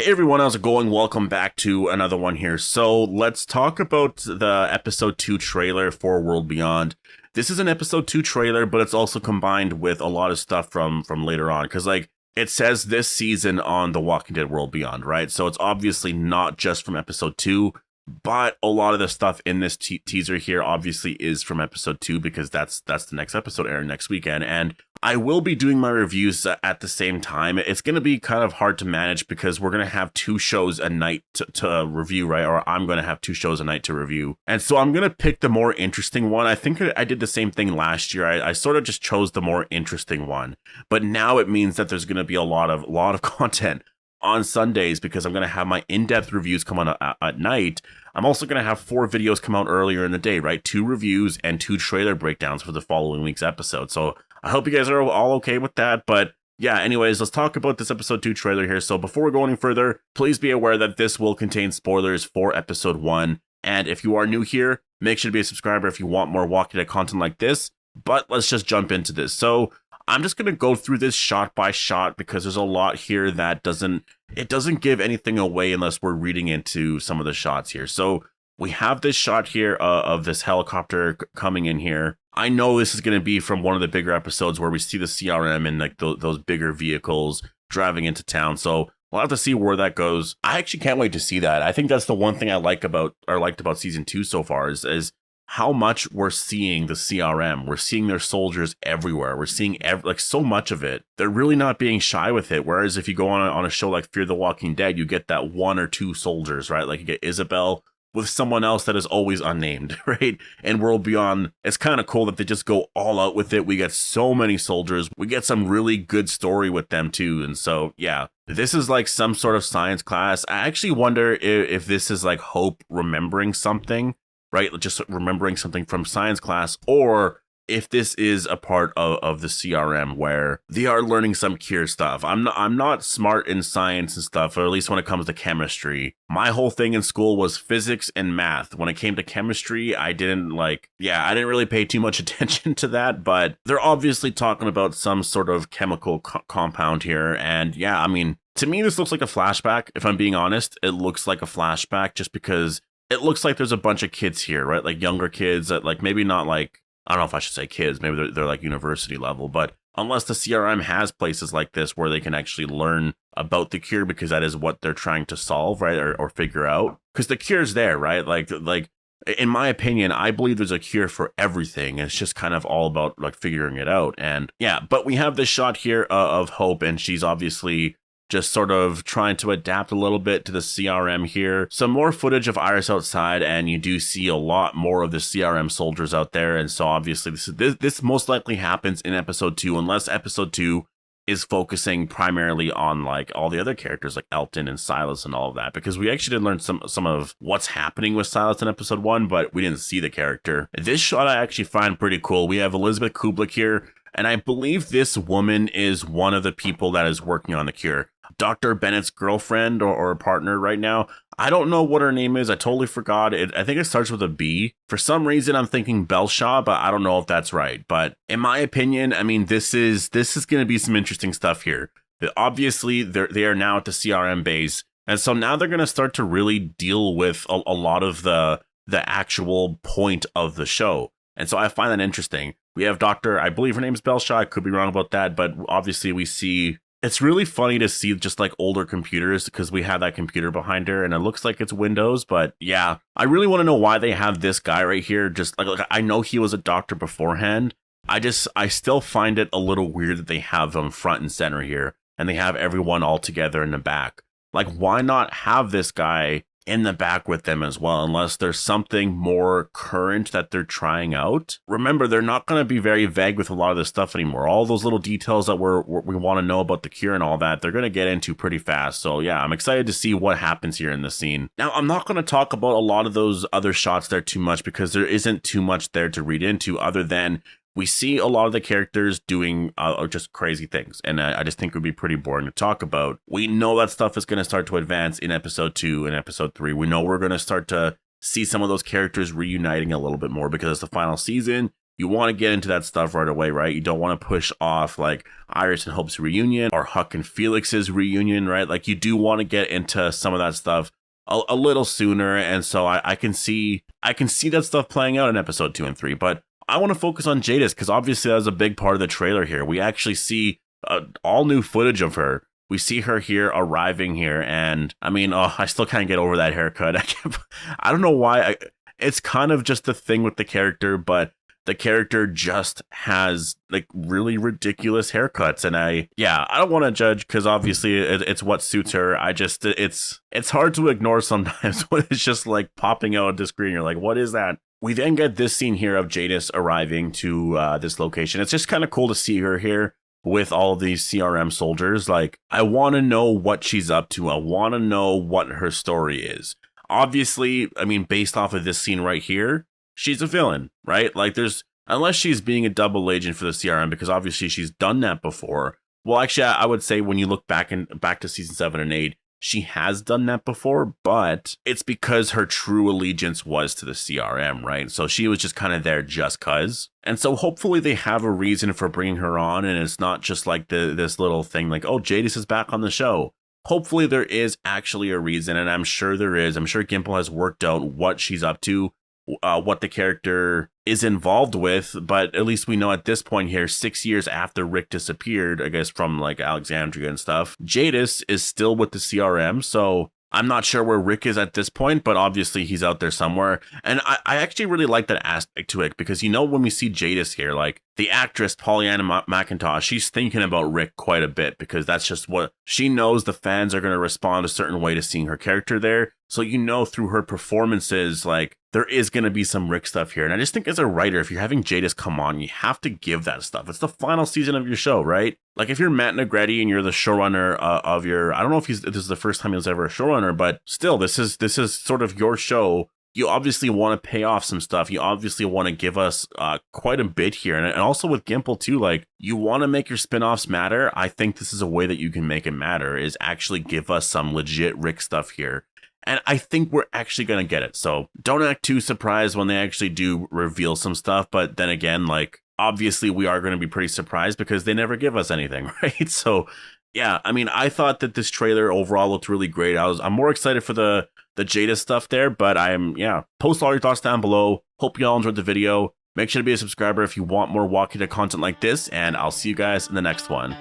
Hey everyone, how's it going? Welcome back to another one here. So let's talk about the episode 2 trailer for World Beyond. This is an episode 2 trailer, but it's also combined with a lot of stuff from later on. Because it says this season on The Walking Dead World Beyond, right? So it's obviously not just from episode 2, but a lot of the stuff in this teaser here obviously is from episode 2 because that's the next episode airing next weekend. And I will be doing my reviews at the same time. It's going to be kind of hard to manage because we're going to have 2 shows a night to review, right? Or I'm going to have 2 shows a night to review. And so I'm going to pick the more interesting one. I think I did the same thing last year. I sort of just chose the more interesting one. But now it means that there's going to be a lot of content on Sundays because I'm going to have my in-depth reviews come on at night. I'm also going to have 4 videos come out earlier in the day, right? 2 reviews and 2 trailer breakdowns for the following week's episode. So I hope you guys are all okay with that. But yeah, anyways, let's talk about this episode 2 trailer here. So before we go any further, please be aware that this will contain spoilers for episode 1. And if you are new here, make sure to be a subscriber if you want more Walking Dead content like this. But let's just jump into this. So I'm just going to go through this shot by shot because there's a lot here that doesn't give anything away unless we're reading into some of the shots here. So we have this shot here of this helicopter coming in here. I know this is going to be from one of the bigger episodes where we see the CRM and like those bigger vehicles driving into town. So we'll have to see where that goes. I actually can't wait to see that. I think that's the one thing I liked about season 2 so far is how much we're seeing the CRM. We're seeing their soldiers everywhere. We're seeing so much of it. They're really not being shy with it. Whereas if you go on a show like Fear the Walking Dead, you get that 1 or 2 soldiers, right? Like you get Isabel with someone else that is always unnamed, right? And World Beyond, it's kind of cool that they just go all out with it. We get so many soldiers. We get some really good story with them too. And so, yeah, this is like some sort of science class. I actually wonder if this is like Hope remembering something, right? Just remembering something from science class, or if this is a part of the CRM where they are learning some cure stuff. I'm not smart in science and stuff, or at least when it comes to chemistry. My whole thing in school was physics and math. When it came to chemistry, I didn't really pay too much attention to that, but they're obviously talking about some sort of chemical compound here. And yeah, I mean, to me, this looks like a flashback. If I'm being honest, it looks like a flashback just because it looks like there's a bunch of kids here, right? Like younger kids that like maybe not like, I don't know if I should say kids, maybe they're like university level, but unless the CRM has places like this where they can actually learn about the cure because that is what they're trying to solve, right? Or figure out. Because the cure's there, right? Like in my opinion, I believe there's a cure for everything. It's just kind of all about like figuring it out. And yeah, but we have this shot here of Hope, and she's obviously just sort of trying to adapt a little bit to the CRM here. Some more footage of Iris outside, and you do see a lot more of the CRM soldiers out there. And so obviously this most likely happens in episode 2, unless episode 2 is focusing primarily on like all the other characters like Elton and Silas and all of that, because we actually did learn some of what's happening with Silas in episode 1, but we didn't see the character. This shot I actually find pretty cool. We have Elizabeth Kublik here, and I believe this woman is one of the people that is working on the cure. Dr. Bennett's girlfriend or partner right now. I don't know what her name is. I totally forgot it. I think it starts with a B. For some reason, I'm thinking Belshaw, but I don't know if that's right. But in my opinion, I mean, this is going to be some interesting stuff here. Obviously, they are now at the CRM base, and so now they're going to start to really deal with a lot of the actual point of the show. And so I find that interesting. We have I believe her name's Belshaw. I could be wrong about that, but obviously we see. It's really funny to see just like older computers because we have that computer behind her and it looks like it's Windows. But yeah, I really want to know why they have this guy right here. Just like I know he was a doctor beforehand. I still find it a little weird that they have him front and center here and they have everyone all together in the back. Like, why not have this guy in the back with them as well, unless there's something more current that they're trying out? Remember, they're not going to be very vague with a lot of this stuff anymore. All those little details that we want to know about the cure and all that, they're going to get into pretty fast. So yeah, I'm excited to see what happens here in the scene. Now, I'm not going to talk about a lot of those other shots there too much because there isn't too much there to read into other than we see a lot of the characters doing just crazy things, and I just think it would be pretty boring to talk about. We know that stuff is going to start to advance in episode 2 and episode 3. We know we're going to start to see some of those characters reuniting a little bit more because it's the final season. you want to get into that stuff right away, right? You don't want to push off like Iris and Hope's reunion or Huck and Felix's reunion, right? Like you do want to get into some of that stuff a little sooner. And so I can see that stuff playing out in episode 2 and 3, but I want to focus on Jadis because obviously that was a big part of the trailer here. We actually see all new footage of her. We see her here arriving here, and I mean, I still can't get over that haircut. I don't know why. It's kind of just a thing with the character, but the character just has like really ridiculous haircuts, and I don't want to judge because obviously it's what suits her. It's hard to ignore sometimes when it's just like popping out of the screen. You're like, what is that? We then get this scene here of Jadis arriving to this location. It's just kind of cool to see her here with all of these CRM soldiers. Like, I want to know what she's up to. I want to know what her story is. Obviously, I mean, based off of this scene right here, she's a villain, right? Like, unless she's being a double agent for the CRM, because obviously she's done that before. Well, actually, I would say when you look back to season 7 and 8, she has done that before, but it's because her true allegiance was to the CRM, right? So she was just kind of there just cuz. And so hopefully they have a reason for bringing her on, and it's not just like this little thing like, oh, Jadis is back on the show. Hopefully there is actually a reason, and I'm sure there is. I'm sure Gimple has worked out what she's up to, what the character is involved with, but at least we know at this point here, 6 years after Rick disappeared, I guess from like Alexandria and stuff, Jadis is still with the CRM, so I'm not sure where Rick is at this point, but obviously he's out there somewhere. And I actually really like that aspect to it, because, you know, when we see Jadis here, like the actress Pollyanna McIntosh, she's thinking about Rick quite a bit, because that's just what she knows the fans are going to respond a certain way to seeing her character there. So, you know, through her performances, like, there is going to be some Rick stuff here. And I just think as a writer, if you're having Jadis come on, you have to give that stuff. It's the final season of your show, right? Like, if you're Matt Negretti and you're the showrunner of your, I don't know if this is the first time he was ever a showrunner, but still, this is sort of your show. You obviously want to pay off some stuff. You obviously want to give us quite a bit here. And also with Gimple too, like, you want to make your spinoffs matter. I think this is a way that you can make it matter, is actually give us some legit Rick stuff here. And I think we're actually going to get it. So don't act too surprised when they actually do reveal some stuff. But then again, like, obviously we are going to be pretty surprised because they never give us anything, right? So yeah, I mean, I thought that this trailer overall looked really great. I'm more excited for the Jadis stuff there, but post all your thoughts down below. Hope you all enjoyed the video. Make sure to be a subscriber if you want more Walking Dead content like this, and I'll see you guys in the next one.